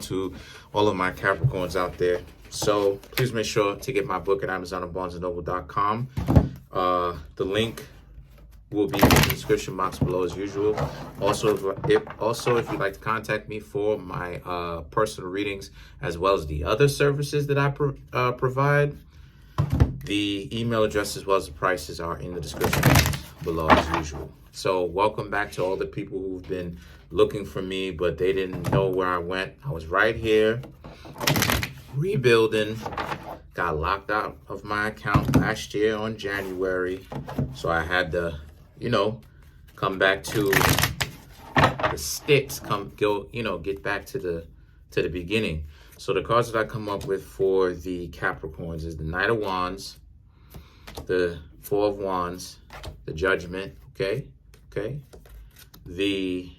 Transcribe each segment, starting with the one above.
on to all of my Capricorns out there. So please make sure to get my book at Amazon and BarnesandNoble.com. The link will be in the description box below as usual. Also, if you'd like to contact me for my personal readings as well as the other services that I provide, the email address as well as the prices are in the description box below as usual. So welcome back to all the people who've been looking for me, but they didn't know where I went. I was right here, rebuilding. Got locked out of my account last year on January. So I had to, come back to the sticks, get back to the beginning. So the cards that I come up with for the Capricorns is the Knight of Wands, the Four of Wands, the Judgment, okay? The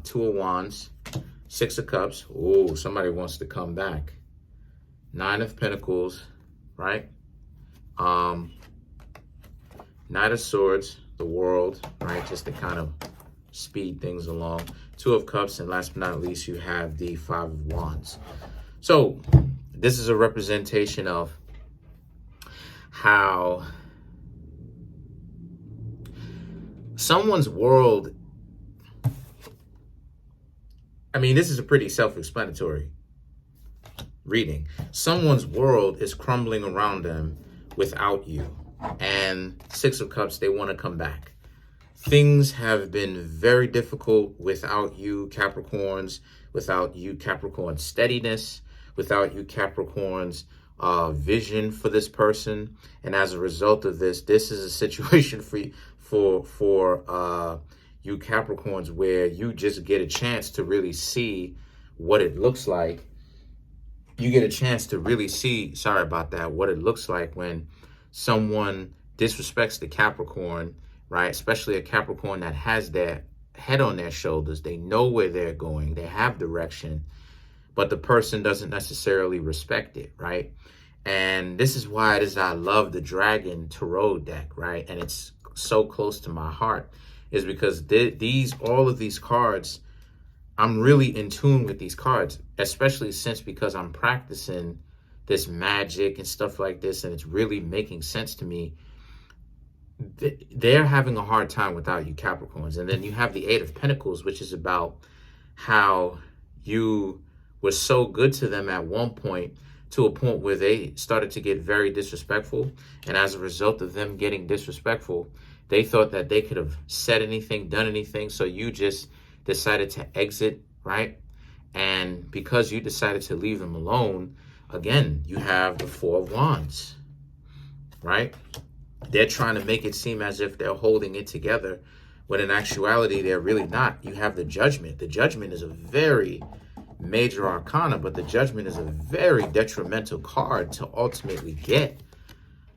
Two of Wands, Six of Cups. Oh, somebody wants to come back. Nine of Pentacles, right? Knight of Swords, the World, right? Just to kind of speed things along. Two of Cups, and last but not least, you have the Five of Wands. So this is a representation of how someone's world, this is a pretty self-explanatory reading. Someone's world is crumbling around them without you. And Six of Cups, they want to come back. Things have been very difficult without you, Capricorns, without you, Capricorn steadiness, without you, Capricorns vision for this person. And as a result of this is a situation for you, for you Capricorns, where you just get a chance to really see what it looks like. You get a chance to really see, what it looks like when someone disrespects the Capricorn, right? Especially a Capricorn that has their head on their shoulders. They know where they're going. They have direction, but the person doesn't necessarily respect it, right? And this is why I love the Dragon Tarot deck, right? And it's so close to my heart, is because all of these cards, I'm really in tune with these cards, especially because I'm practicing this magic and stuff like this, and it's really making sense to me. They're having a hard time without you, Capricorns. And then you have the Eight of Pentacles, which is about how you were so good to them at one point, to a point where they started to get very disrespectful. And as a result of them getting disrespectful, they thought that they could have said anything, done anything. So you just decided to exit, right? And because you decided to leave them alone, again, you have the Four of Wands, right? They're trying to make it seem as if they're holding it together, when in actuality, they're really not. You have the Judgment. The Judgment is a very major arcana, but the Judgment is a very detrimental card to ultimately get,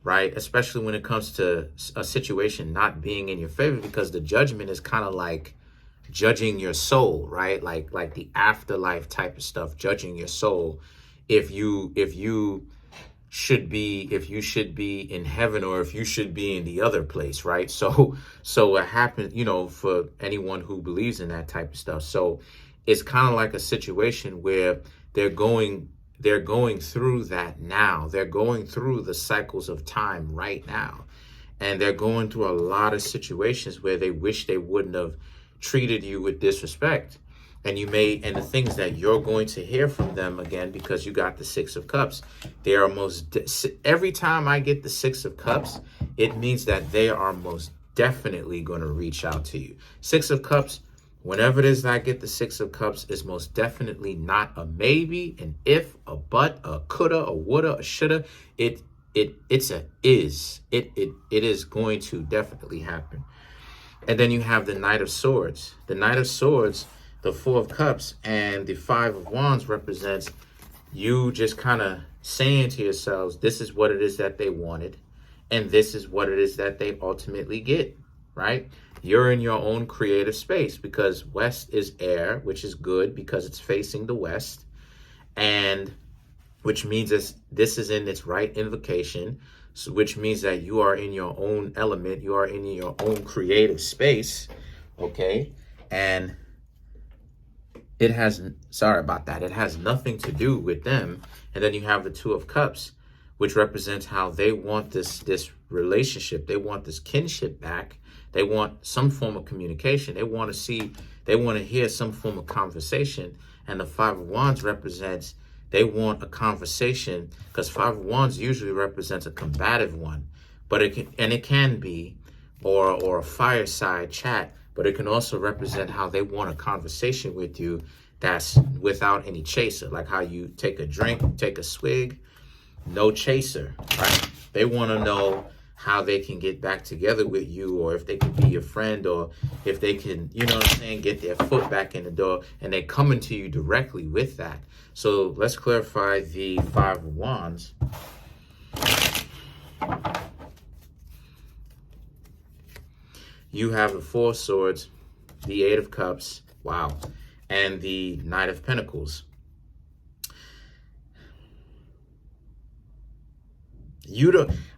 right? Especially when it comes to a situation not being in your favor, because the Judgment is kind of like judging your soul, right? Like the afterlife type of stuff, judging your soul. If you should be in heaven, or if you should be in the other place, right? So what happens, for anyone who believes in that type of stuff. So it's kind of like a situation where they're going through that now. They're going through the cycles of time right now. And they're going through a lot of situations where they wish they wouldn't have treated you with disrespect. And the things that you're going to hear from them, again, because you got the Six of Cups, they are every time I get the Six of Cups, it means that they are most definitely going to reach out to you. Six of Cups, whenever it is that I get the Six of Cups, is most definitely not a maybe, an if, a but, a coulda, a woulda, a shoulda. It's a is. It is going to definitely happen. And then you have the Knight of Swords. The Knight of Swords, the Four of Cups, and the Five of Wands represents you just kind of saying to yourselves, this is what it is that they wanted, and this is what it is that they ultimately get, right? You're in your own creative space, because West is air, which is good because it's facing the West, and which means this is in its right invocation, so which means that you are in your own element, you are in your own creative space, okay? And it has, sorry about that, it has nothing to do with them. And then you have the Two of Cups, which represents how they want this relationship. They want this kinship back. They want some form of communication. They want to hear some form of conversation. And the Five of Wands represents, they want a conversation, because Five of Wands usually represents a combative one. But it can be, or a fireside chat, but it can also represent how they want a conversation with you that's without any chaser, like how you take a drink, take a swig, no chaser, right? They want to know how they can get back together with you, or if they can be your friend, or if they can, you know what I'm saying, get their foot back in the door, and they coming to you directly with that. So let's clarify the Five of Wands. You have the Four of Swords, the Eight of Cups, wow, and the Knight of Pentacles.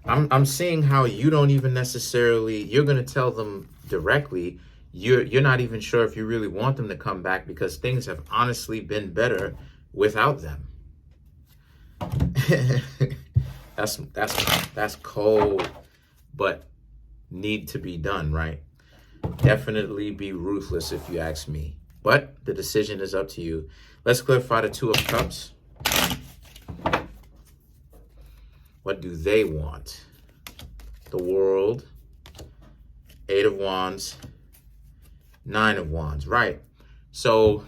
I'm seeing how you don't even necessarily, you're going to tell them directly, you're not even sure if you really want them to come back, because things have honestly been better without them. That's cold, but need to be done, right? Definitely be ruthless if you ask me, but the decision is up to you. Let's clarify the Two of Cups. What do they want? The World, Eight of Wands, Nine of Wands, right? So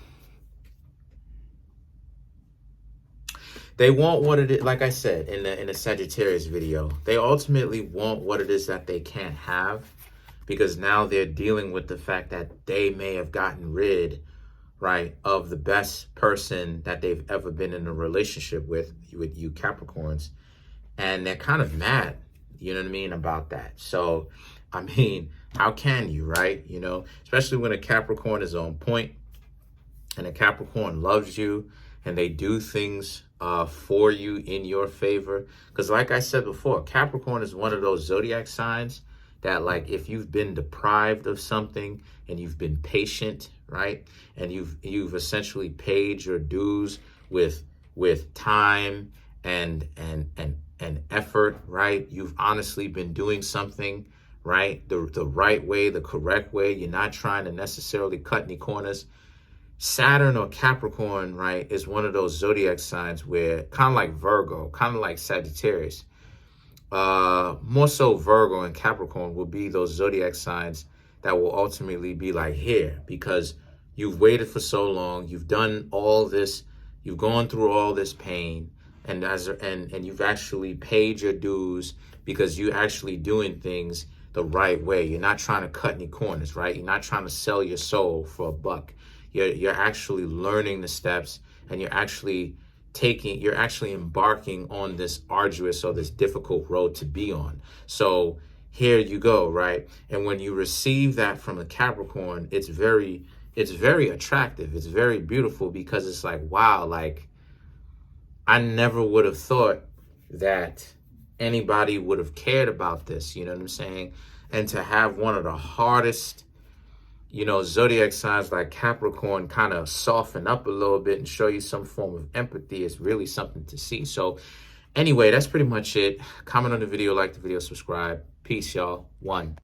they want what it is, like I said in the Sagittarius video, they ultimately want what it is that they can't have, because now they're dealing with the fact that they may have gotten rid, right, of the best person that they've ever been in a relationship with you Capricorns. And they're kind of mad, you know what I mean, about that. So, I mean, how can you, right? You know, especially when a Capricorn is on point and a Capricorn loves you and they do things for you in your favor. Because like I said before, Capricorn is one of those zodiac signs that, like, if you've been deprived of something and you've been patient, right, and you've essentially paid your dues with time and effort, right, you've honestly been doing something, right, the right way, the correct way. You're not trying to necessarily cut any corners. Saturn or Capricorn, right, is one of those zodiac signs where, kind of like Virgo, kind of like Sagittarius, more so Virgo and Capricorn will be those zodiac signs that will ultimately be like, here, because you've waited for so long, you've done all this, you've gone through all this pain, and you've actually paid your dues, because you're actually doing things the right way. You're not trying to cut any corners, right? You're not trying to sell your soul for a buck. You're actually learning the steps, and you're actually embarking on this arduous or this difficult road to be on. So here you go, right? And when you receive that from a Capricorn, it's very attractive. It's very beautiful, because it's like, wow, like, I never would have thought that anybody would have cared about this, you know what I'm saying? And to have one of the hardest, you know, zodiac signs like Capricorn kind of soften up a little bit and show you some form of empathy is really something to see. So anyway, that's pretty much it. Comment on the video, like the video, subscribe. Peace, y'all. One.